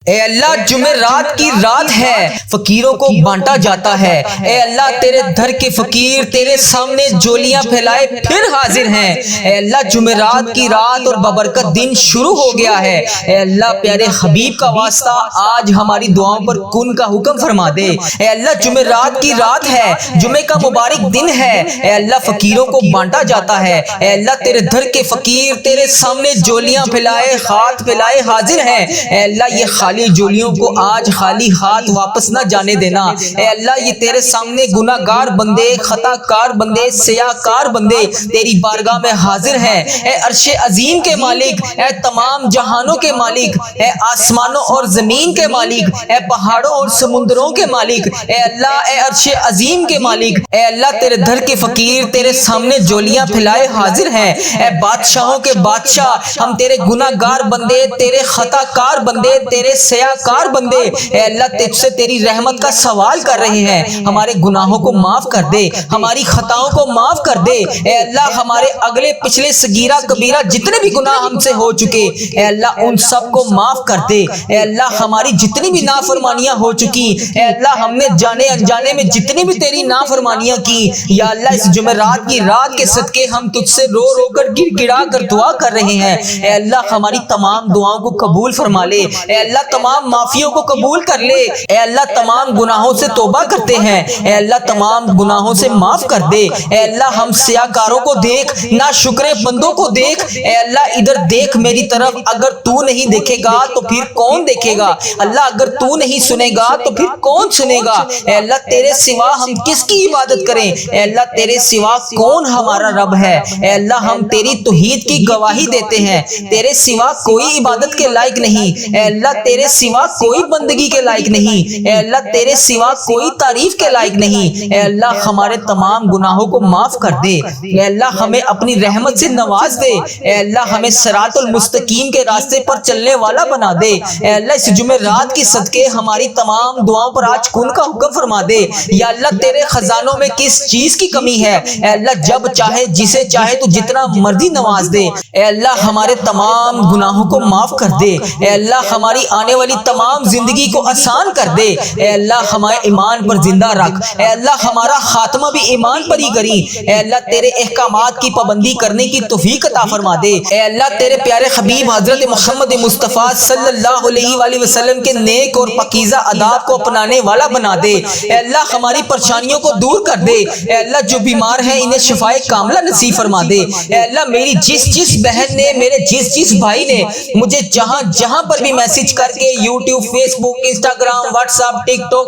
اے اللہ جمعرات کی رات ہے، فقیروں کو بانٹا جاتا ہے۔ اے اللہ تیرے در کے فقیر تیرے سامنے جولیاں پھیلائے پھر حاضر ہیں۔ اے اللہ جمعرات کی رات اور ببرکت دن شروع ہو گیا ہے۔ اے اللہ پیارے حبیب کا واسطہ آج ہماری دعاؤں پر کن کا حکم فرما دے۔ اے اللہ جمعرات کی رات ہے، جمعے کا مبارک دن ہے۔ اے اللہ فقیروں کو بانٹا جاتا ہے۔ اے اللہ تیرے در کے فقیر تیرے سامنے جولیاں پھیلائے ہاتھ پھیلائے حاضر ہیں۔ اے اللہ یہ خالی جولیوں کو آج خالی ہاتھ واپس نہ جانے دینا۔ اے اللہ یہ تیرے سامنے گناہ گار بندے، خطا کار بندے، سیاہ کار بندے تیری بارگاہ میں حاضر ہیں۔ اے عرش عظیم کے مالک، اے تمام جہانوں کے مالک، اے آسمانوں اور زمین کے مالک، اے پہاڑوں اور سمندروں کے مالک، اے اللہ اے عرش عظیم کے مالک، اے اللہ تیرے در کے فقیر تیرے سامنے جولیاں پھیلائے حاضر ہیں۔ اے بادشاہوں کے بادشاہ، ہم تیرے گناہ گار بندے، تیرے خطا کار بندے، تیرے سیاہ کار بندے اے اللہ تجھ سے تیری رحمت کا سوال کر رہے ہیں۔ ہمارے گناہوں کو معاف کر دے، ہماری خطاؤں کو معاف کر دے۔ اے اللہ ہمارے اگلے پچھلے صغیرہ کبیرہ جتنے بھی گناہ ہم سے ہو چکے اے اللہ ان سب کو معاف کر دے۔ اے اللہ ہماری جتنی بھی نافرمانیاں ہو چکی اے اللہ ہم نے جانے انجانے میں جتنی بھی تیری نافرمانیاں کی یا اللہ اس جمعرات کی رات کے صدقے ہم تجھ سے رو رو کر گڑ گڑا کر دعا کر رہے ہیں۔ اے اللہ ہماری تمام دعاؤں کو قبول فرما لے۔ اے اللہ تمام معافیوں کو قبول کر لے۔ اے اللہ تمام گناہوں سے توبہ کرتے ہیں۔ اے اللہ تمام گناہوں سے معاف کر دے۔ اے اللہ ہم سیاہ کاروں کو دیکھ، ناشکرے بندوں کو دیکھ۔ اے اللہ ادھر دیکھ میری طرف، اگر تو نہیں دیکھے گا تو پھر کون دیکھے گا؟ اللہ اگر تو نہیں سنے گا تو پھر کون سنے گا؟ اے اللہ تیرے سوا ہم کس کی عبادت کریں؟ اے اللہ تیرے سوا کون ہمارا رب ہے؟ اے اللہ ہم تیری توحید کی گواہی دیتے ہیں۔ تیرے سوا کوئی عبادت کے لائق نہیں۔ اے اللہ تیرے سوا کوئی بندگی کے لائق نہیں۔ اے اللہ تیرے سوا کوئی تعریف کے لائق نہیں۔ اے اللہ ہمارے تمام گناہوں کو معاف کر دے۔ اے اللہ ہمیں اپنی رحمت سے نواز دے۔ اے اللہ ہمیں صراط المستقیم کے راستے پر چلنے والا بنا دے۔ اے اللہ اس جمعرات کی صدقے ہماری تمام دعاؤں پر آج کن کا حکم فرما دے۔ یا اللہ تیرے خزانوں میں کس چیز کی کمی ہے؟ اے اللہ جب چاہے جسے چاہے تو جتنا مرضی نواز دے۔ اے اللہ ہمارے تمام گناہوں کو معاف کر دے۔ اے اللہ ہماری آنے والی تمام زندگی کو آسان کر دے۔ اے اللہ ہمارے ایمان پر زندہ رکھ۔ اے اللہ ہمارا خاتمہ بھی ایمان پر ہی کری۔ اے اللہ تیرے احکامات کی پابندی کرنے کی توفیق عطا فرما دے۔ اے اللہ تیرے پیارے حبیب حضرت محمد مصطفیٰ صلی اللہ علیہ وآلہ وسلم کے نیک اور پاکیزہ آداب کو اپنانے والا بنا دے۔ اے اللہ ہماری پریشانیوں کو دور کر دے۔ اے اللہ جو بیمار ہیں انہیں شفائے کاملہ نصیب فرما دے۔ اے اللہ میری جس بہن نے، میرے جس بھائی نے مجھے جہاں پر بھی میسج کر کے یوٹیوب، فیس بک، انسٹاگرام، واٹس ایپ، ٹک ٹاک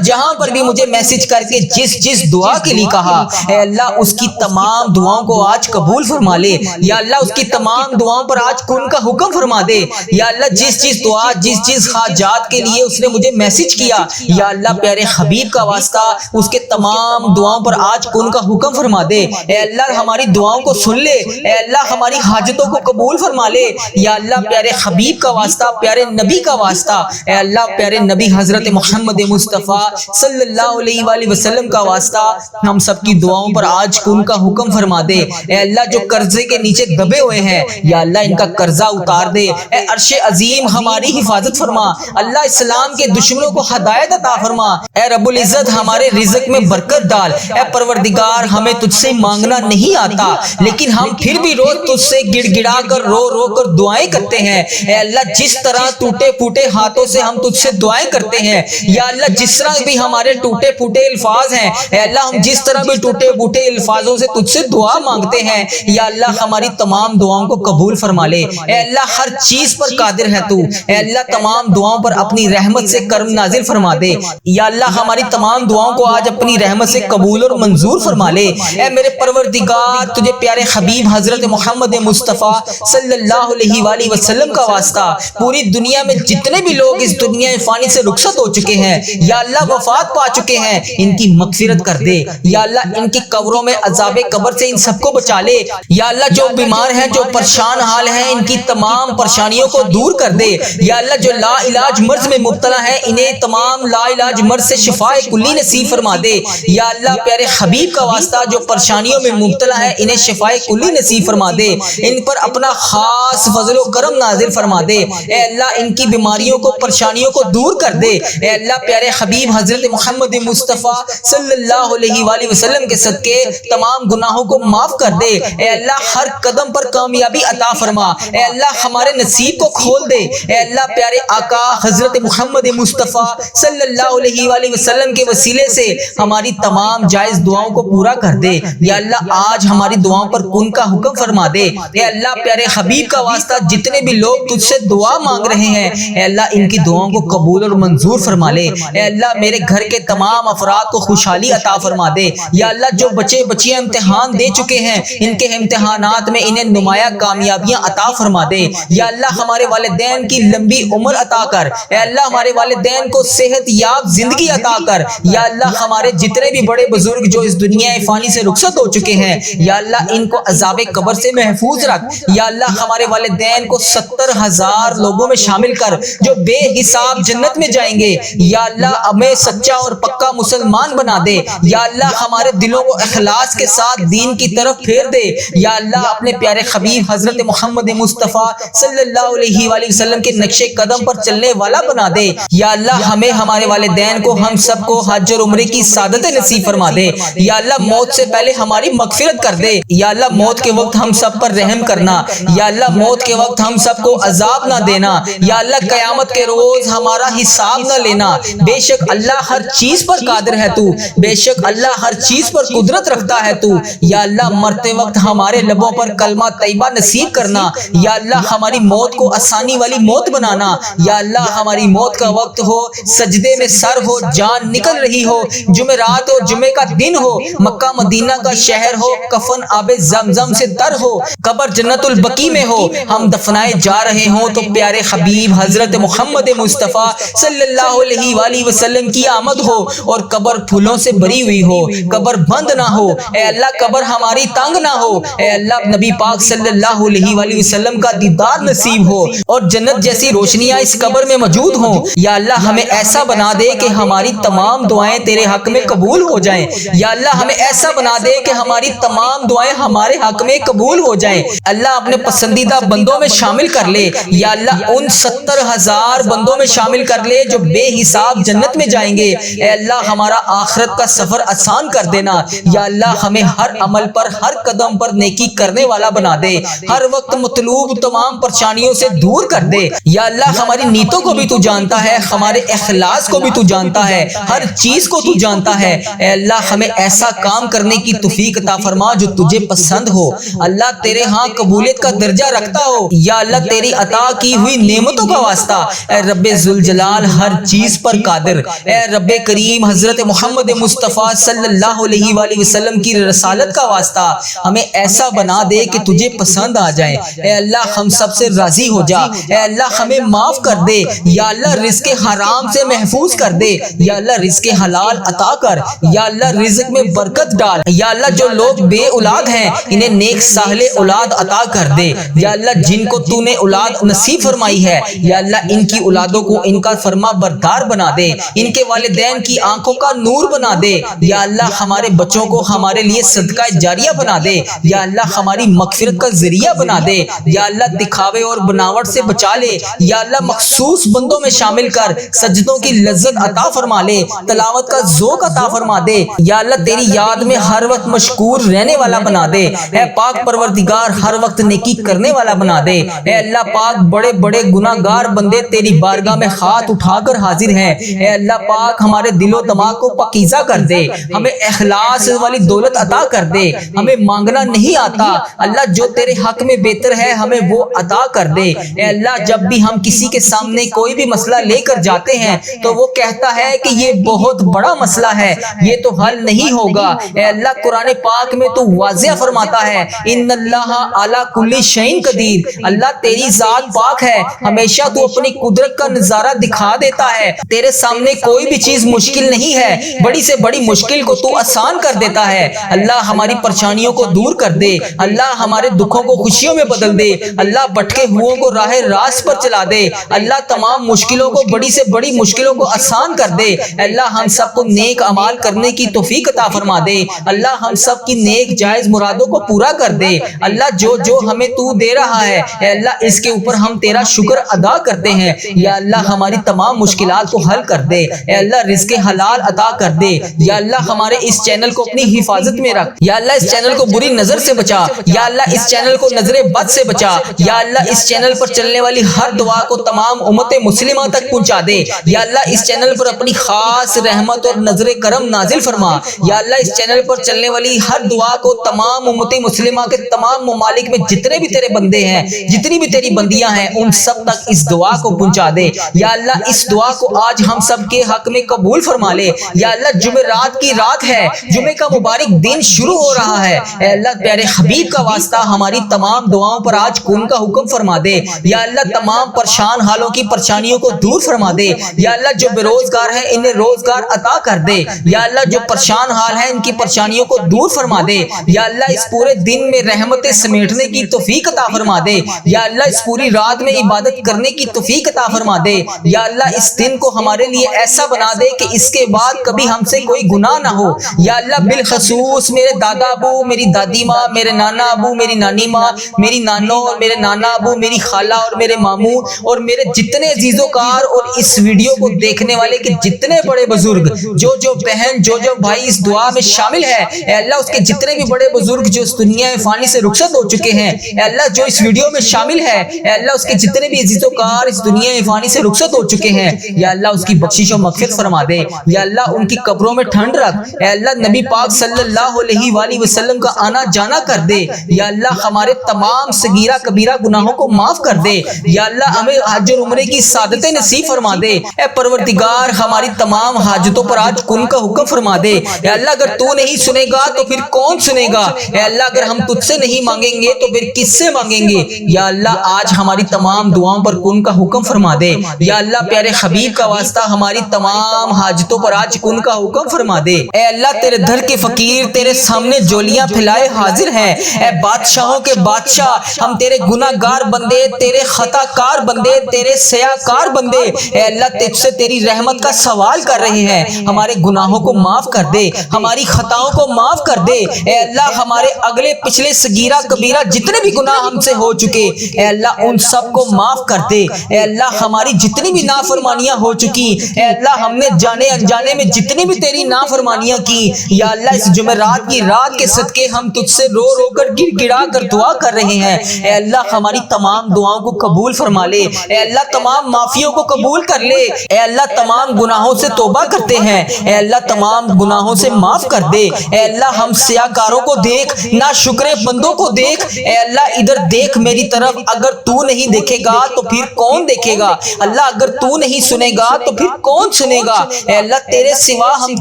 جہاں پر بھی مجھے میسج کر کے جس دعا کے لیے کہا اے اللہ اس کی تمام دعاؤں کو آج قبول فرما لے۔ یا اللہ اس کی تمام دعاؤں پر آج کن کا حکم فرما دے۔ یا اللہ جس دعا جس حاجات کے لیے اس نے مجھے میسج کیا یا اللہ پیارے حبیب کا واسطہ اس کے تمام دعاؤں پر آج کن کا حکم فرما دے۔ اے اللہ ہماری دعاؤں کو سن لے۔ اے اللہ ہماری حاجتوں کو قبول فرما لے۔ یا اللہ پیارے حبیب کا واسطہ، پیارے نبی کا واسطہ، اے اللہ پیارے نبی حضرت محمد مصطفیٰ صلی اللہ علیہ وآلہ وسلم کا واسطہ ہم سب کی دعاؤں پر آج کن کا حکم فرما دے۔ اے اللہ جو قرضے کے نیچے دبے ہوئے ہیں یا اللہ ان کا قرضہ اتار دے۔ اے عرش عظیم ہماری حفاظت فرما۔ اللہ اسلام کے دشمنوں کو ہدایت عطا فرما۔ اے رب العزت ہمارے رزق میں برکت ڈال۔ اے پروردگار ہمیں تجھ سے مانگنا نہیں آتا لیکن ہم پھر بھی روز تجھ سے گڑ گڑا کر رو کر دعائیں کرتے ہیں۔ اے اللہ جس طرح ٹوٹے پھوٹے ہاتھوں سے ہم تجھ سے دعائیں کرتے ہیں یا اللہ جس طرح بھی ہمارے ٹوٹے پھوٹے الفاظ ہیں اے اللہ ہم جس طرح بھی ٹوٹے پھوٹے الفاظوں سے تجھ سے دعا مانگتے ہیں یا اللہ ہماری تمام دعاؤں کو قبول فرما لے۔ اے اللہ ہر چیز پر قادر ہے تو۔ اے اللہ تمام دعاؤں پر اپنی رحمت سے کرم نازل فرما دے۔ یا اللہ ہماری تمام دعاؤں کو آج اپنی رحمت سے قبول اور منظور فرما لے۔ اے میرے پروردگار تجھے پیارے حبیب حضرت محمد مصطفیٰ صلی اللہ علیہ وآلہ وسلم کا واسطہ پوری دنیا میں جتنے بھی لوگ اس دنیا فانی سے رخصت ہو چکے ہیں یا اللہ وفات پا چکے ہیں ان کی مغفرت کر دے۔ یا اللہ ان کی قبروں میں عذاب قبر سے ان سب کو بچا لے۔ یا اللہ جو بیمار ہیں، جو پریشان حال ہیں، ان کی تمام پریشانیوں کو دور کر دے۔ یا اللہ جو لا علاج مرض میں مبتلا ہیں انہیں تمام لا علاج مرض سے شفاء کلی نصیب فرما دے۔ یا اللہ پیارے حبیب کا واسطہ جو پریشانیوں میں مبتلا ہے انہیں شفاء کلی نصیب فرما دے۔ ان پر اپنا خاص فضل و کرم نازل فرما دے۔ اے اللہ ان کی بیماریوں کو پریشانیوں کو دور کر دے۔ اے اللہ پیارے حبیب حضرت محمد مصطفیٰ صلی اللہ علیہ وآلہ وسلم کے صدقے تمام گناہوں کو معاف کر دے۔ اے اللہ ہر قدم پر کامیابی عطا فرما۔ اے اللہ ہمارے نصیب کو کھول دے۔ اے اللہ پیارے آقا حضرت محمد مصطفیٰ صلی اللہ علیہ وآلہ وسلم کے وسیلے سے ہماری تمام جائز دعاؤں کو پورا کر دے۔ یا اللہ آج ہماری دعاؤں پر کن کا حکم فرما دے۔ اے اللہ پیارے حبیب کا واسطہ جتنے بھی لوگ تجھ سے دعا مانگ رہے ہیں اے اللہ ان کی دعاؤں کو قبول اور منظور فرما لے۔ اے اللہ میرے گھر کے تمام افراد کو خوشحالی عطا فرما دے۔ یا اللہ جو بچے بچیاں امتحان دے چکے ہیں ان کے امتحانات میں انہیں نمایاں کامیابیاں عطا فرما دے۔ یا اللہ ہمارے والدین کی لمبی عمر عطا کر۔ اے اللہ ہمارے والدین کو صحت یاب زندگی عطا کر۔ یا اللہ ہمارے جتنے بھی بڑے بزرگ جو اس دنیا فانی سے رخصت ہو چکے ہیں یا اللہ ان کو عذاب قبر سے محفوظ رکھ۔ یا اللہ ہمارے والدین کو 70,000 لوگوں میں شامل کر جو بے حساب جنت میں جائیں گے۔ یا اللہ ہمیں سچا اور پکا مسلمان بنا دے۔ یا اللہ ہمارے دلوں کو اخلاص کے ساتھ دین کی طرف پھیر دے۔ یا اللہ اپنے پیارے حبیب حضرت محمد مصطفیٰ صلی اللہ علیہ وآلہ وسلم کے نقش قدم پر چلنے والا بنا دے۔ یا اللہ ہمیں ہمارے والدین کو ہم سب کو حج اور عمرے کی سعادت نصیب فرما دے۔ یا اللہ موت سے پہلے ہماری مغفرت کر دے۔ یا اللہ موت کے وقت ہم سب پر رحم کرنا۔ یا اللہ موت کے وقت ہم سب کو عذاب نہ دینا۔ یا اللہ قیامت کے روز ہمارا حساب نہ لینا۔ بے شک اللہ ہر چیز پر قادر ہے تو، بے شک اللہ ہر چیز پر قدرت رکھتا ہے تو۔ یا اللہ مرتے وقت ہمارے لبوں پر کلمہ طیبہ نصیب کرنا۔ یا اللہ ہماری موت کو آسانی والی موت بنانا۔ یا اللہ ہماری موت کا وقت ہو، سجدے میں سر ہو، جان نکل رہی ہو، جمعرات ہو، جمعے کا دن ہو، مکہ مدینہ کا شہر ہو، کفن آب زمزم سے تر ہو، قبر جنت البقیع میں ہو، ہم دفنائے جا رہے ہوں تو پیارے حبیب حضرت محمد مصطفیٰ صلی اللہ علیہ وآلہ وسلم کی آمد ہو اور قبر پھولوں سے بھری ہوئی ہو، قبر بند نہ ہو۔ اے اللہ قبر ہماری تنگ نہ ہو۔ اے اللہ نبی پاک صلی اللہ علیہ وآلہ وسلم کا دیدار نصیب ہو اور جنت جیسی روشنیاں اس قبر میں موجود ہوں۔ یا اللہ ہمیں ایسا بنا دے کہ ہماری تمام دعائیں تیرے حق میں قبول ہو جائیں۔ یا اللہ ہمیں ایسا بنا دے کہ ہماری تمام دعائیں ہمارے حق میں قبول ہو جائیں۔ اللہ اپنے پسندیدہ بندوں میں شامل کر لے۔ یا اللہ ان 70,000 بندوں میں شامل کر لے جو بے حساب جنت میں جائیں گے۔ اے اللہ ہمارا آخرت کا سفر آسان کر دینا۔ یا اللہ ہمیں ہر عمل پر ہر قدم پر نیکی کرنے والا بنا دے، ہر وقت مطلوب تمام پریشانیوں سے دور کر دے۔ یا اللہ ہماری نیتوں کو بھی تو جانتا ہے، ہمارے اخلاص کو بھی تو جانتا ہے، ہر چیز کو تو جانتا ہے۔ اے اللہ ہمیں ایسا کام کرنے کی توفیق عطا فرما جو تجھے پسند ہو، اللہ تیرے ہاں قبولیت کا درجہ رکھتا ہو۔ یا اللہ تیری عطا کی ہوئی نعمتوں کا واسطہ اے رب ذوالجلال ہر چیز پر قادر، اے رب کریم حضرت محمد مصطفیٰ صلی اللہ علیہ وآلہ وسلم کی رسالت کا واسطہ ہمیں ایسا بنا دے کہ تجھے پسند آ جائے۔ اے اللہ ہم سب سے راضی ہو جا۔ اے اللہ ہمیں معاف کر دے۔ یا اللہ رزق حرام سے محفوظ کر دے۔ یا اللہ رزق حلال عطا کر۔ یا اللہ رزق میں برکت ڈال۔ یا اللہ جو لوگ بے اولاد ہیں انہیں نیک صالح اولاد عطا کر دے۔ یا اللہ جن کو تو نے اولاد نصیب فرمائی ہے یا اللہ ان کی اولادوں کو ان کا فرما بردار بنا دے، ان کے والدین کی آنکھوں کا نور بنا دے۔ یا اللہ ہمارے بچوں کو ہمارے لیے صدقہ جاریہ بنا دے۔ یا اللہ ہماری مغفرت کا ذریعہ بنا دے۔ یا اللہ دکھاوے اور بناوٹ سے بچا لے۔ یا اللہ مخصوص بندوں میں شامل کر سجدوں کی لذت عطا فرما لے، تلاوت کا ذوق عطا فرما دے۔ یا اللہ تیری یاد میں ہر وقت مشکور رہنے والا بنا دے۔ اے پاک پروردگار ہر وقت نیکی کرنے والا بنا دے۔ اے اللہ پاک بڑے بڑے گناہ گار بندے تیری بارگاہ میں ہاتھ اٹھا کر حاضر ہیں۔ اے اللہ پاک ہمارے دل و دماغ کو پاکیزہ کر دے، ہمیں اخلاص والی دولت عطا کر دے۔ ہمیں مانگنا نہیں آتا اللہ، جو تیرے حق میں بہتر ہے ہمیں وہ عطا کر دے۔ اے اللہ جب بھی ہم کسی کے سامنے کوئی بھی مسئلہ لے کر جاتے ہیں تو وہ کہتا ہے کہ یہ بہت بڑا مسئلہ ہے، یہ تو حل نہیں ہوگا۔ اے اللہ قرآن پاک میں تو واضح فرماتا ہے ان اللہ علی کل شیء قدیر، اللہ تیری ذات پاک ہے، ہمیشہ تو اپنی قدرت کا نظارہ دکھا دیتا ہے، تیرے سامنے کوئی بھی چیز مشکل نہیں ہے، بڑی سے بڑی مشکل کو تو آسان کر دیتا ہے۔ اللہ ہماری پریشانیوں کو دور کر دے، اللہ ہمارے دکھوں کو خوشیوں میں بدل دے، اللہ بھٹکے ہوئوں کو راہ راست پر چلا دے، اللہ تمام مشکلوں کو بڑی سے بڑی مشکلوں کو آسان کر دے۔ اللہ ہم سب کو نیک اعمال کرنے کی توفیق عطا فرما دے، اللہ ہم سب کی نیک جائز مرادوں کو پورا کر دے۔ اللہ جو جو ہمیں تو دے رہا ہے اے اللہ اس کے اوپر ہم تیرا شکر ادا کرتے ہیں۔ یا اللہ ہماری تمام مشکلات کو حل کر دے، اے اللہ رزق حلال عطا کر دے۔ یا اللہ ہمارے اس چینل کو اپنی حفاظت میں رکھ، یا اللہ اس چینل کو بری نظر سے بچا، یا اللہ اس چینل کو نظر بد سے بچا، یا اللہ اس چینل پر چلنے والی ہر دعا کو تمام امت مسلمہ تک پہنچا دے۔ یا اللہ اس چینل پر اپنی خاص رحمت اور نظر کرم نازل فرما۔ یا اللہ اس چینل پر چلنے والی ہر دعا کو تمام امت مسلمہ کے تمام ممالک میں جتنے بھی تیرے بندے ہیں، جتنی بھی تیری بندیاں ہیں، ان سب تک اس دعا کو پہنچا دے۔ یا اللہ اس دعا کو آج ہم سب کے حق میں قبول فرما لے۔ یا اللہ جمعرات کی رات ہے، جمعے کا مبارک دن شروع ہو رہا ہے، اے اللہ پیارے حبیب کا واسطہ ہماری تمام دعاؤں پر آج کن کا حکم فرما دے۔ یا اللہ تمام پریشان حالوں کی پریشانیوں کو دور فرما دے۔ یا اللہ جو بے روزگار ہیں انہیں روزگار عطا کر دے۔ یا اللہ جو پریشان حال ہیں ان کی پریشانیوں کو دور فرما دے۔ یا اللہ اس پورے دن میں رحمتیں سمیٹنے کی توفیق عطا فرما دے۔ یا اللہ اس پوری رات میں عبادت کرنے کی توفیق عطا فرما دے۔ یا اللہ اس دن کو ہمارے لیے ایسا بنا دے کہ اس کے بعد کبھی ہم سے کوئی گناہ نہ ہو۔ یا اللہ بالخصوص میرے دادا ابو، میری دادی ماں، میرے نانا ابو، میری نانی ماں، میری نانو اور میرے نانا ابو، میری خالہ اور میرے ماموں اور میرے جتنے عزیز و کار اور اس ویڈیو کو دیکھنے والے کے جتنے بڑے بزرگ، جو بہن، جو بھائی اس دعا میں شامل ہے، اے اللہ اس کے جتنے بھی بڑے بزرگ جو اس دنیا فانی سے رخصت ہو چکے ہیں، اے اللہ جو اس ویڈیو میں شامل ہے، اے اللہ اس کے جتنے بھی عزیز و کار اس دنیا فانی سے رخصت ہو چکے ہیں، یا اللہ اس کی بخشش و مغفرت فرما دے۔ یا اللہ ان کی قبروں میں ٹھنڈ رکھ، اے اللہ نبی پاک صلی اللہ علیہ وآلہ وسلم کا آنا جانا کر دے۔ یا اللہ ہمارے تمام صغیرہ کبیرہ گناہوں کو معاف کر دے۔ یا اللہ ہمیں حج اور عمرے کی سعادتیں نصیب فرما دے۔ اے پروردگار ہماری تمام حاجتوں پر آج کن کا حکم فرما دے۔ اے اللہ اگر تو نہیں سنے گا تو پھر کون سنے گا؟ اے اللہ اگر ہم تجھ سے نہیں مانگیں گے تو پھر کس سے مانگیں گے؟ یا اللہ آج ہماری تمام دعاؤں پر کن کا حکم فرما دے۔ یا اللہ پیارے حبیب کا واسطہ ہماری تمام حاجتوں پر آج کن کا حکم فرما دے۔ اے اللہ تیرے در کے فقیر تیرے سامنے جولیاں پھیلائے حاضر ہیں۔ اے بادشاہوں کے بادشاہ ہم تیرے گناہ گار بندے، تیرے خطا کار بندے، تیرے سیاہ کار بندے، اے اللہ تجھ سے تیری رحمت کا سوال کر رہے ہیں۔ ہمارے گناہوں کو معاف کر دے، ہماری خطاؤں کو معاف کر دے۔ اے اللہ ہمارے اگلے پچھلے صغیرہ کبیرہ جتنے بھی گناہ ہم سے ہو چکے، اے اللہ ان سب کو معاف کر دے۔ اے اللہ ہماری جتنی بھی نافرمانیاں ہو چکی، اے اللہ ہم نے جانے انجانے میں جتنی بھی تیری نافرمانیاں کی، یا اللہ اس جمعرات کی رات کے صدقے ہم تجھ سے رو رو کر گر گڑا کر دعا کر رہے ہیں۔ اے اللہ ہماری تمام دعاؤں کو قبول فرما لے۔ اے اللہ تمام معافیوں کو قبول کر لے۔ اے اللہ تمام گناہوں سے توبہ کرتے ہیں، اے اللہ تمام گناہوں سے معاف کر دے۔ اے اللہ ہم سیاہ کاروں کو دیکھ، نا شکرے بندوں کو دیکھ، اے اللہ ادھر دیکھ میری طرف، اگر تو نہیں دیکھے گا تو پھر کون دیکھے گا؟ اللہ اگر تو نہیں سنے گا تو پھر کون سنے گا؟ اے اللہ تیرے سوا ہم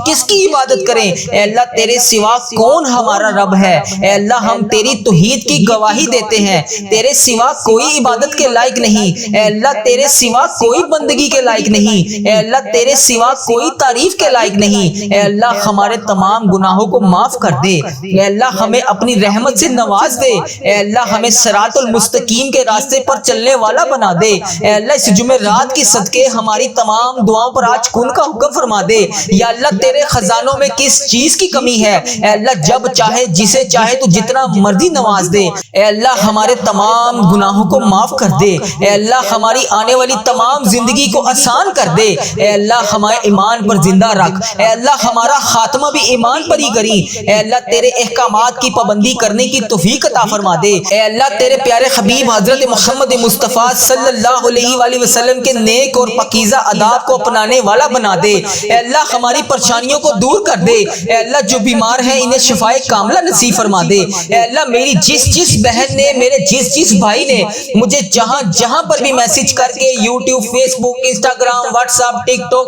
کس کی عبادت کریں؟ اے اللہ تیرے سوا کون ہمارا رب ہے؟ اے اللہ ہم تیری توحید کی گواہی دیتے ہیں، تیرے سوا کوئی عبادت کے لائق نہیں، اے اللہ تیرے سوا کوئی بندگی کے لائق نہیں، اے اللہ تیرے سوا کوئی تعریف کے لائق نہیں۔ اے اللہ ہمارے تمام گناہوں کو معاف کر دے۔ اے اللہ ہمیں اپنی رحمت سے نواز دے۔ اے اللہ ہمیں صراط المستقیم کے راستے پر چلنے والا بنا دے۔ اے اللہ اس جمعرات کی صدقے ہماری تمام دعاؤں پر آج کن کا حکم فرما دے۔ یا اللہ تیرے خزانوں میں کس چیز کی کمی ہے؟ اے اللہ جب چاہے جسے چاہے تو جتنا مرضی نواز دے۔ اے اللہ ہمارے تمام گناہوں کو معاف کر دے۔ اے اللہ ہماری آنے والی تمام زندگی کو آسان کر دے۔ اے اللہ ہمارے ایمان پر زندہ رکھ۔ اے اللہ ہمارا خاتمہ بھی ایمان پر ہی کری۔ اے اللہ تیرے احکامات کی پابندی کرنے کی توفیق عطا فرما دے۔ اے اللہ تیرے پیارے حبیب حضرت محمد مصطفیٰ صلی اللہ علیہ وآلہ وسلم کے نیک اور پاکیزہ آداب کو اپنانے والا بنا دے۔ اے اللہ ہماری پریشانیوں کو دور کر دے۔ اے اللہ جو بیمار ہیں انہیں شفائے کاملہ نصیب فرما دے۔ اے اللہ میری جس بہن نے، میرے جس بھائی نے مجھے جہاں پر بھی میسج کر کے، یوٹیوب، فیس بک، انسٹاگرام، واٹس ایپ، ٹک ٹاک،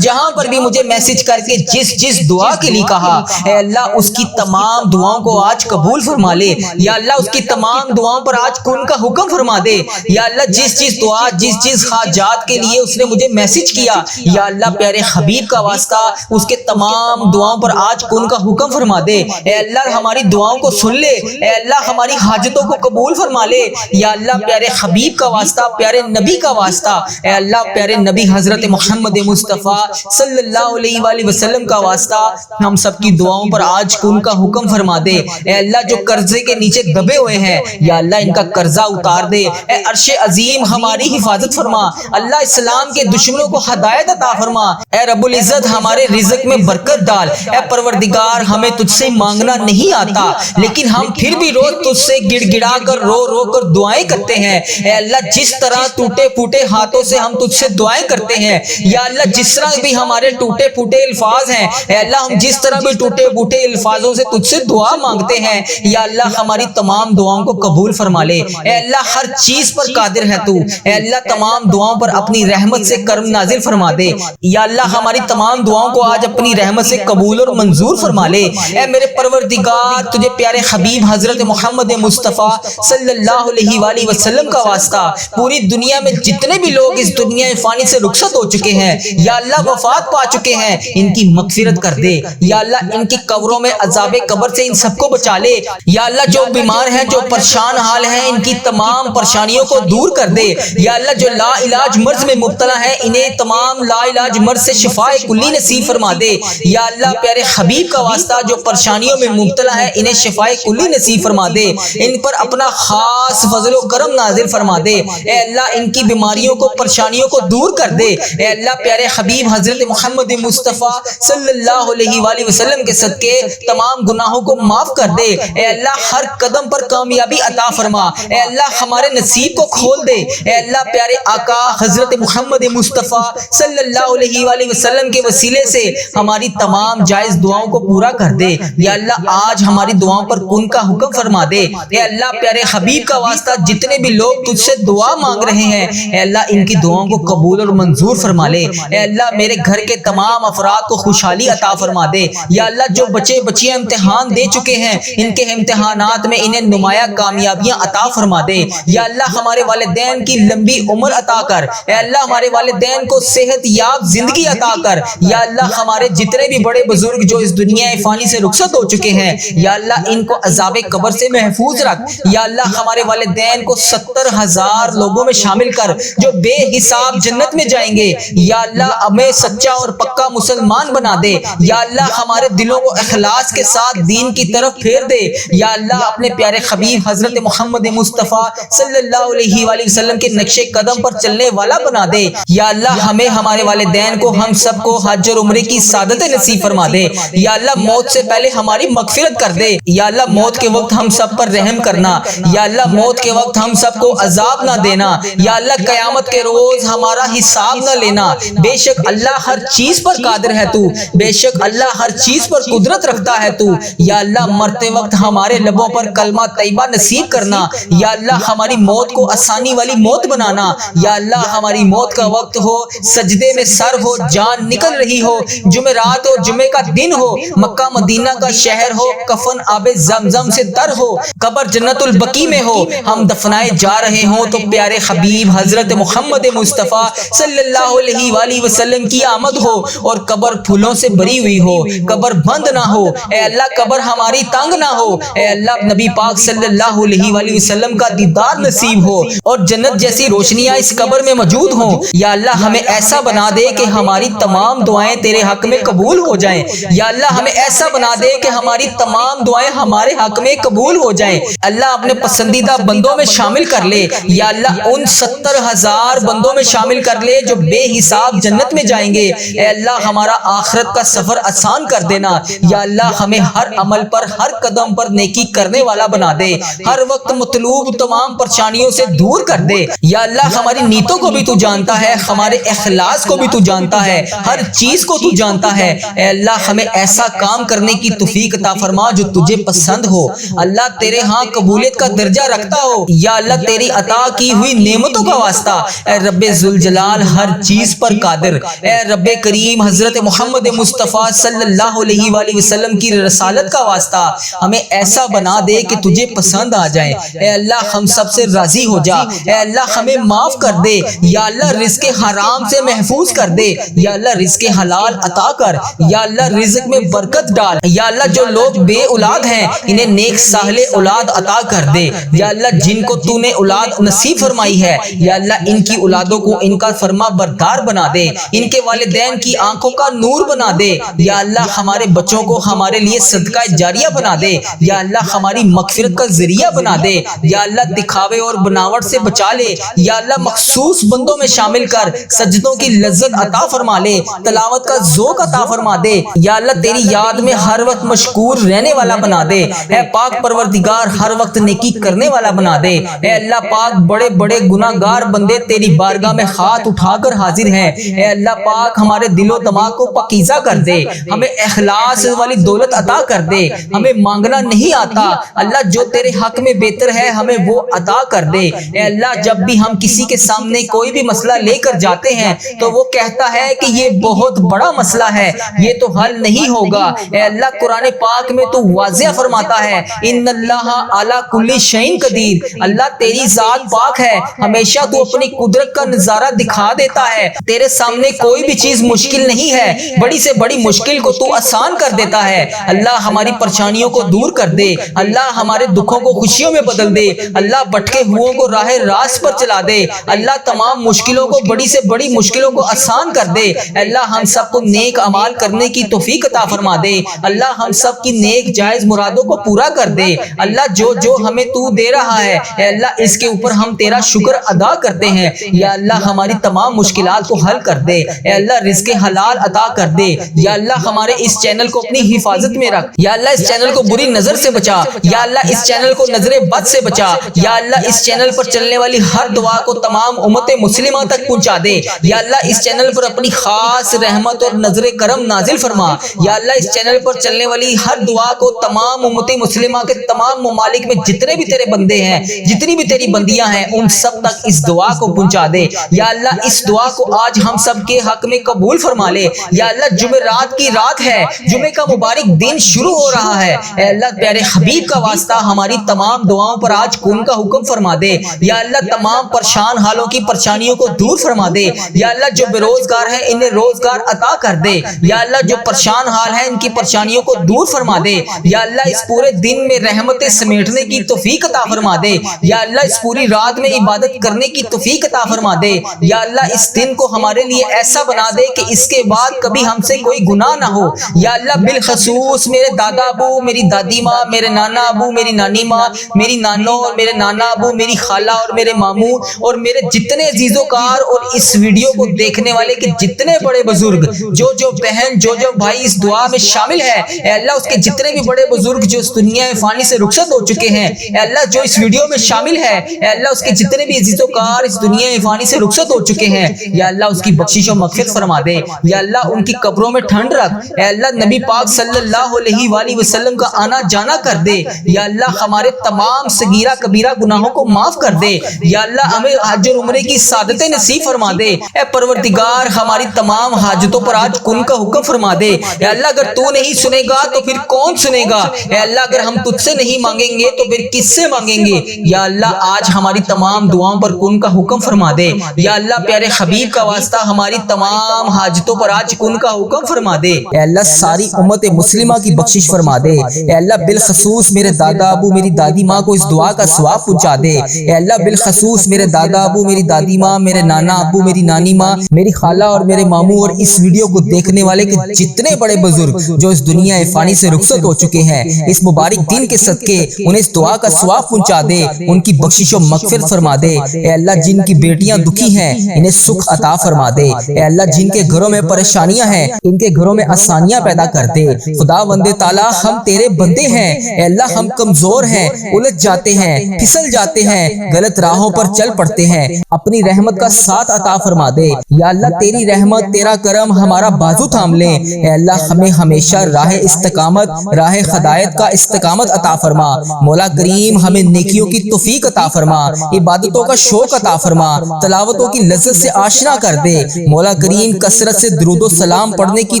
جہاں پر بھی مجھے میسج کر کے جس دعا کے لیے کہا، اے اللہ اس کی تمام دعاؤں کو آج قبول فرما لے۔ یا اللہ اس کی تمام دعاؤں پر آج کن کا حکم فرما دے۔ یا اللہ جس دعا، جس حاجات کے لیے اس نے مجھے میسج کیا، یا اللہ پیارے حبیب کا واسطہ اس کے تمام دعاؤں پر آج کن کا حکم فرما دے۔ اے اللہ ہماری دعاؤں کو سن لے۔ اے اللہ ہماری حاجتوں کو قبول فرما لے۔ یا اللہ پیارے حبیب کا واسطہ، پیارے نبی کا واسطہ، اے اللہ پیارے نبی حضرت محمد مصطفیٰ صلی اللہ علیہ وآلہ وسلم کا واسطہ ہم سب کی دعاؤں پر آج کن کا حکم فرما دے۔ اے اللہ جو قرض قرضے کے نیچے دبے ہوئے ہیں یا اللہ ان کا قرضہ اتار دے۔ اے عرش عظیم ہماری حفاظت فرما، اللہ اسلام کے دشمنوں کو ہدایت عطا فرما۔ اے رب العزت ہمارے رزق میں برکت ڈال۔ اے پروردگار ہمیں تجھ سے مانگنا نہیں آتا لیکن ہم پھر بھی روز تجھ سے گڑ گڑا کر رو رو کر دعائیں کرتے ہیں۔ اے اللہ جس طرح ٹوٹے پھوٹے ہاتھوں سے ہم تجھ سے دعائیں کرتے ہیں یا اللہ جس طرح بھی ہمارے ٹوٹے پھوٹے الفاظ ہیں، اے اللہ ہم جس طرح بھی ٹوٹے پھوٹے الفاظوں سے تجھ سے دعا مانگتے ہیں یا اللہ ہماری تمام دعاؤں کو قبول فرما لے۔ اے اللہ ہر چیز پر قادر ہے تو، اے اللہ تمام دعاؤں پر اپنی رحمت سے کرم نازل فرما دے یا اللہ ہماری تمام دعاؤں کو آج اپنی رحمت سے قبول اور منظور فرما لے۔ اے میرے پروردگار تجھے پیارے حبیب حضرت محمد مصطفیٰ صلی اللہ علیہ وآلہ وسلم کا واسطہ پوری دنیا میں جتنے بھی لوگ اس دنیا فانی سے رخصت ہو چکے ہیں یا اللہ وفات پا چکے ہیں ان کی مغفرت کر دے یا اللہ ان کی قبروں میں عذاب قبر سے ان سب کو بچا لے یا اللہ جو بیمار ہیں جو پریشان حال ہیں ان کی تمام پریشانیوں کو دور کر دے یا اللہ جو لا علاج مرض میں مبتلا ہیں انہیں تمام لا علاج مرض سے شفاء کلی نصیب فرما دے یا اللہ پیارے حبیب کا واسطہ جو پریشانیوں میں مبتلا ہے انہیں شفاء کلی نصیب فرما دے، ان پر اپنا خاص فضل و کرم نازل فرما دے۔ اے اللہ ان کی بیماریوں کو پریشانیوں کو دور کر دے۔ اے اللہ پیارے حبیب حضرت محمد مصطفیٰ صلی اللہ علیہ وآلہ وسلم کے صدقے تمام گناہوں کو معاف کر دے۔ اے اللہ ہر قدم پر کامیابی عطا فرما۔ اے اللہ ہمارے نصیب کو کھول دے۔ اے اللہ پیارے آقا حضرت محمد مصطفیٰ صلی اللہ علیہ وآلہ وسلم کے وسیلے سے ہماری تمام جائز دعاؤں کو پورا کر دے یا اللہ آج ہماری دعاؤں پر کن کا حکم فرما دے۔ اے اللہ پیارے حبیب کا واسطہ جتنے بھی لوگ تجھ سے دعا مانگ رہے ہیں اے اللہ ان کی دعاؤں کو قبول اور منظور فرما لے۔ اے اللہ میرے گھر کے تمام افراد کو خوشحالی عطا فرما دے یا اللہ جو بچے بچیاں امتحان دے چکے ہیں ان کے امتحانات میں انہیں نمایاں کامیابیاں عطا فرما دے یا اللہ ہمارے والدین کی لمبی عمر عطا کر۔ اے اللہ ہمارے والدین کو صحت یاب زندگی عطا کر یا اللہ ہمارے جتنے بھی بڑے بزرگ جو اس دنیا فانی سے رخصت ہو چکے ہیں یا اللہ ان کو عذاب قبر سے محفوظ رکھ یا اللہ ہمارے والدین کو 70,000 لوگوں میں شامل کر جو بے حساب جنت میں جائیں گے یا اللہ ہمیں سچا اور پکا مسلمان بنا دے یا اللہ ہمارے دلوں کو اخلاص کے ساتھ دین کی طرف پھیر دے یا اللہ اپنے پیارے حبیب حضرت محمد مصطفیٰ صلی اللہ علیہ وآلہ وسلم کے نقش قدم پر چلنے والا بنا دے یا اللہ ہمیں ہمارے والدین کو ہم سب کو حج اور عمرے کی سعادت نصیب فرما دے یا اللہ موت سے پہلے ہماری مغفرت کر دے یا اللہ موت کے وقت ہم سب پر رحم کرنا یا اللہ موت کے وقت ہم سب کو عذاب نہ دینا یا اللہ قیامت کے روز ہمارا حساب نہ لینا۔ بے شک اللہ ہر چیز پر قادر ہے تو، بے شک اللہ ہر چیز پر قدرت رکھتا ہے تو یا اللہ مرتے وقت ہمارے لبوں پر کلمہ طیبہ نصیب کرنا یا اللہ ہماری موت کو آسانی والی موت بنانا یا اللہ ہماری موت کا وقت ہو سجدے میں سر ہو جان نکل رہی ہو جمعرات ہو جمعے کا دن ہو مکہ مدینہ کا شہر ہو کفن آب زمزم سے تر ہو قبر جنت البقیع میں ہو ہم دفنائے جا رہے ہوں تو پیارے حبیب حضرت محمد مصطفیٰ صلی اللہ علیہ وآلہ وسلم کی آمد ہو اور قبر پھولوں سے بری ہوئی ہو قبر بند نہ ہو۔ اے اللہ قبر ہماری تنگ نہ ہو۔ اے اللہ نبی پاک صلی اللہ علیہ وآلہ وسلم کا دیدار نصیب ہو اور جنت جیسی روشنیاں اس قبر میں موجود ہوں یا اللہ ہمیں ایسا بنا دے کہ ہماری تمام دعائیں تیرے حق میں قبول ہو جائیں یا اللہ ہمیں ایسا بنا دے کہ ہماری تمام دعائیں ہمارے حق میں قبول ہو جائیں۔ اللہ اپنے پسندیدہ بندوں میں شامل کر لے یا اللہ ان 70,000 بندوں میں شامل کر لے جو بے حساب جنت میں جائیں گے۔ اے اللہ ہمارا آخرت کا سفر آسان کر دینا یا اللہ ہمیں ہر عمل پر ہر قدم پر نیکی کرنے والا بنا دے ہر وقت مطلوب تمام پریشانیوں سے دور کر دے یا اللہ ہماری نیتوں کو بھی تو جانتا ہے ہمارے اخلاص کو بھی تو جانتا ہے ہر چیز کو تو جانتا ہے۔ اے اللہ ہمیں ایسا کام کرنے کی توفیق عطا فرما جو تجھے پسند ہو اللہ تیرے ہاں قبولیت کا درجہ رکھتا ہو یا اللہ تیری عطا کی ہوئی نعمتوں کا واسطہ اے رب ذوالجلال ہر چیز پر قادر اے رب کریم حضرت محمد مصطفیٰ صلی اللہ علیہ وآلہ وسلم کی رسالت کا واسطہ ہمیں ایسا بنا دے کہ تجھے پسند آ جائے۔ اے اللہ ہم سب سے راضی ہو جا اے اللہ ہمیں معاف کر دے یا اللہ رزق حرام سے محفوظ کر دے یا اللہ رزق حلال عطا کر یا اللہ رزق میں برکت ڈال یا اللہ جو لوگ بے اولاد ہیں انہیں نیک صالح اولاد عطا کر دے یا اللہ جن کو تو نے اولاد نصیب فرمائی ہے یا اللہ ان کی اولادوں کو ان کا فرما بردار بنا دے ان کے والدین کی آنکھوں کا نور بنا دے یا اللہ ہمارے بچوں کو ہمارے لیے صدقہ جاریہ بنا دے یا اللہ ہماری مغفرت کا ذریعہ بنا دے، یا اللہ دکھاوے اور بناوٹ سے بچا لے، یا اللہ مخصوص بندوں میں شامل کر سجدوں کی لذت عطا فرما لے، تلاوت کا ذوق عطا فرما دے، یا اللہ تیری یاد میں ہر وقت مشکور رہنے والا بنا دے، اے پاک پروردگار ہر وقت نیکی کرنے والا بنا دے۔ اے اللہ پاک بڑے بڑے گناہگار بندے تیری بارگاہ میں ہاتھ اٹھا کر حاضر ہیں، اے اللہ پاک ہمارے دل و دماغ کو پاکیزہ کر دے، ہمیں اخلاص والی دولت عطا کر دے، ہمیں مانگنا نہیں آتا اللہ، جو تیرے حق میں بہتر ہے ہمیں وہ عطا کر دے۔ اے اللہ جب بھی ہم کسی کے سامنے کوئی بھی مسئلہ لے کر جاتے ہیں تو وہ کہتا ہے کہ یہ بہت بڑا مسئلہ ہے، یہ تو حل نہیں ہوگا، اے اللہ قرآن پاک میں تو واضح فرماتا ہے ان اللہ علی کل شیء قدیر، اللہ تیری ذات پاک ہے، ہمیشہ تو اپنی قدرت کا نظارہ دکھا دیتا ہے، تیرے سامنے کوئی بھی چیز مشکل نہیں ہے، بڑی سے بڑی مشکل کو تو آسان کر دیتا ہے۔ اللہ ہماری پریشانیوں کو دور کر دے، اللہ ہمارے دکھوں کو خوشیوں میں بدل دے، اللہ بھٹکے ہوئوں کو راہ راست پر چلا دے، اللہ تمام مشکلوں کو بڑی سے بڑی مشکلوں کو آسان کر دے، اللہ ہم سب کو نیک اعمال کرنے کی توفیق عطا فرما دے، اللہ ہم سب کی نیک جائز مرادوں کو پورا کر دے، اللہ جو جو ہمیں تو دے رہا ہے اے اللہ اس کے اوپر ہم تیرا شکر ادا کرتے ہیں، یا اللہ ہماری تمام مشکلات کو حل کر دے، اے اللہ رزق حلال عطا کر دے، یا اللہ ہمارے اس چینل کو اپنی حفاظت میں رکھ، یا اللہ اس چینل کو بری نظر سے بچا، یا اللہ اس چینل کو نظر بد سے بچا، یا اللہ اس چینل پر چلنے والی ہر دعا کو تمام امت مسلمہ تک پہنچا دے، یا اللہ اس چینل پر اپنی خاص رحمت اور نظر کرم نازل فرما، یا اللہ اس چینل پر چلنے والی ہر دعا کو تمام امت مسلمہ کے تمام ممالک میں جتنے بھی تیرے بندے ہیں، جتنی بھی تیری بندیاں ہیں، ان سب تک اس دعا کو پہنچا دے، یا اللہ اس دعا کو آج ہم سب کے حق میں قبول فرما لے، یا اللہ جمعرات کی رات ہے، جمعے کا مبارک دن شروع ہو رہا ہے، اے اللہ پیارے حبیب کا واسطہ ہماری تمام دعاؤں پر آج کن کا حکم فرما دے، یا اللہ تمام پریشان حالوں کی پریشانیوں کو دور فرما دے، یا اللہ جو بے روزگار ہیں انہیں روزگار عطا کر دے، یا اللہ جو پریشان حال ہیں ان کی پریشانیوں کو دور فرما دے، یا اللہ اس پورے دن میں رحمتیں سمیٹنے کی توفیق عطا فرما دے، یا اللہ اس پوری رات میں عبادت کرنے کی توفیق عطا فرما دے، یا اللہ اس دن کو ہمارے لیے ایسا بنا دے کہ اس کے بعد کبھی ہم سے کوئی گناہ نہ ہو، یا اللہ بالخصوص میرے دادا ابو، میری دادی ماں، میرے نانا ابو، میری نانی ماں، میری نانو اور میرے نانا ابو، میری خالہ اور میرے ماموں اور میرے جتنے عزیز و کار اور اس ویڈیو کو دیکھنے والے کے جتنے بڑے بزرگ، جو بہن جو بھائی اس دعا میں شامل ہے، اے اللہ اس کے جتنے بھی بڑے بزرگ جو اس دنیا فانی سے رخصت ہو چکے ہیں، اے اللہ جو اس ویڈیو میں شامل ہے، اے اللہ اس کے جتنے بھی عزیز و کار اس دنیا فانی سے رخصت ہو چکے ہیں، یا اللہ اس کی بخشش و مغفرت فرما دے، یا اللہ ان کی قبروں میں ٹھنڈ رکھ، اے اللہ نبی پاک صلی اللہ علیہ وآلہ وسلم کا آنا جانا کر دے، یا اللہ ہمارے تمام صغیرہ کبیرہ گناہوں کو معاف کر دے، یا اللہ ہمیں حج اور عمرے کی سعادتیں نصیب فرما دے، اے پروردگار ہماری تمام حاجتوں پر آج کن کا حکم فرما دے، اے اللہ اگر تو نہیں سنے گا تو پھر کون سنے گا، اے اللہ اگر ہم تجھ سے نہیں مانگیں گے تو پھر کس سے مانگیں گے، یا اللہ آج ہماری تمام دعاؤں پر کن کا حکم فرما دے، یا اللہ پیارے حبیب کا واسطہ ہماری تمام حاجتوں پر آج کن کا حکم فرما دے، اے اللہ ساری امت مسلمہ کی بخشش فرما دے، اے اللہ بالخصوص میرے دادا ابو میری دادی ماں کو اس دعا کا ثواب پہنچا دے، اے اللہ بالخصوص میرے دادا ابو میری دادی ماں، میرے نانا ابو میری نانی ماں، میری خالہ اور میرے ماموں اور اس ویڈیو کو دیکھنے والے کے جتنے بڑے بزرگ جو اس دنیا فانی سے رخصت ہو چکے ہیں، اس مبارک دن کے صدقے انہیں اس دعا کا ثواب پہنچا دے، ان کی بخشش و مغفرت فرما دے، اے اللہ جن کی بیٹیاں دکھی ہیں انہیں سکھ عطا فرما دے، اے اللہ جن کے گھروں میں پریشانیاں ہیں ان کے گھروں میں آسانیاں پیدا کر دے، خدا بندے تعالیٰ ہم تیرے بندے ہیں، اے اللہ ہم کمزور ہیں، الجھ جاتے ہیں، پھسل جاتے ہیں، غلط راہوں پر چل پڑتے ہیں، اپنی رحمت کا ساتھ عطا فرما دے، یا اللہ تیری رحمت تیرا کرم ہمارا بازو تھام لے، اے اللہ ہمیں ہمیشہ راہ استقامت راہ ہدایت کا استقامت عطا فرما، مولا کریم ہمیں نیکیوں کی توفیق عطا فرما، عبادتوں کا شوق عطا فرما، تلاوتوں کی لذت سے آشنا کر دے، مولا کریم کثرت سے درود و سلام پڑھنے کی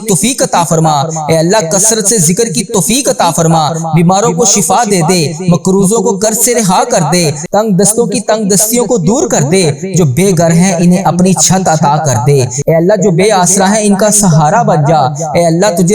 توفیق عطا فرما، اے اللہ کثرت سے ذکر کی توفیق عطا فرما، بیماروں کو شفا دے دے، مقروضوں کو قرض سے رہا کر دے، تنگ دستوں کی تنگ دستیوں کو دور کر دے، جو بے گھر ہیں انہیں اپنی چھت عطا کر دے، اے اللہ جو بے آسرا ہیں ان کا سہارا بن جا، اے اللہ تجھے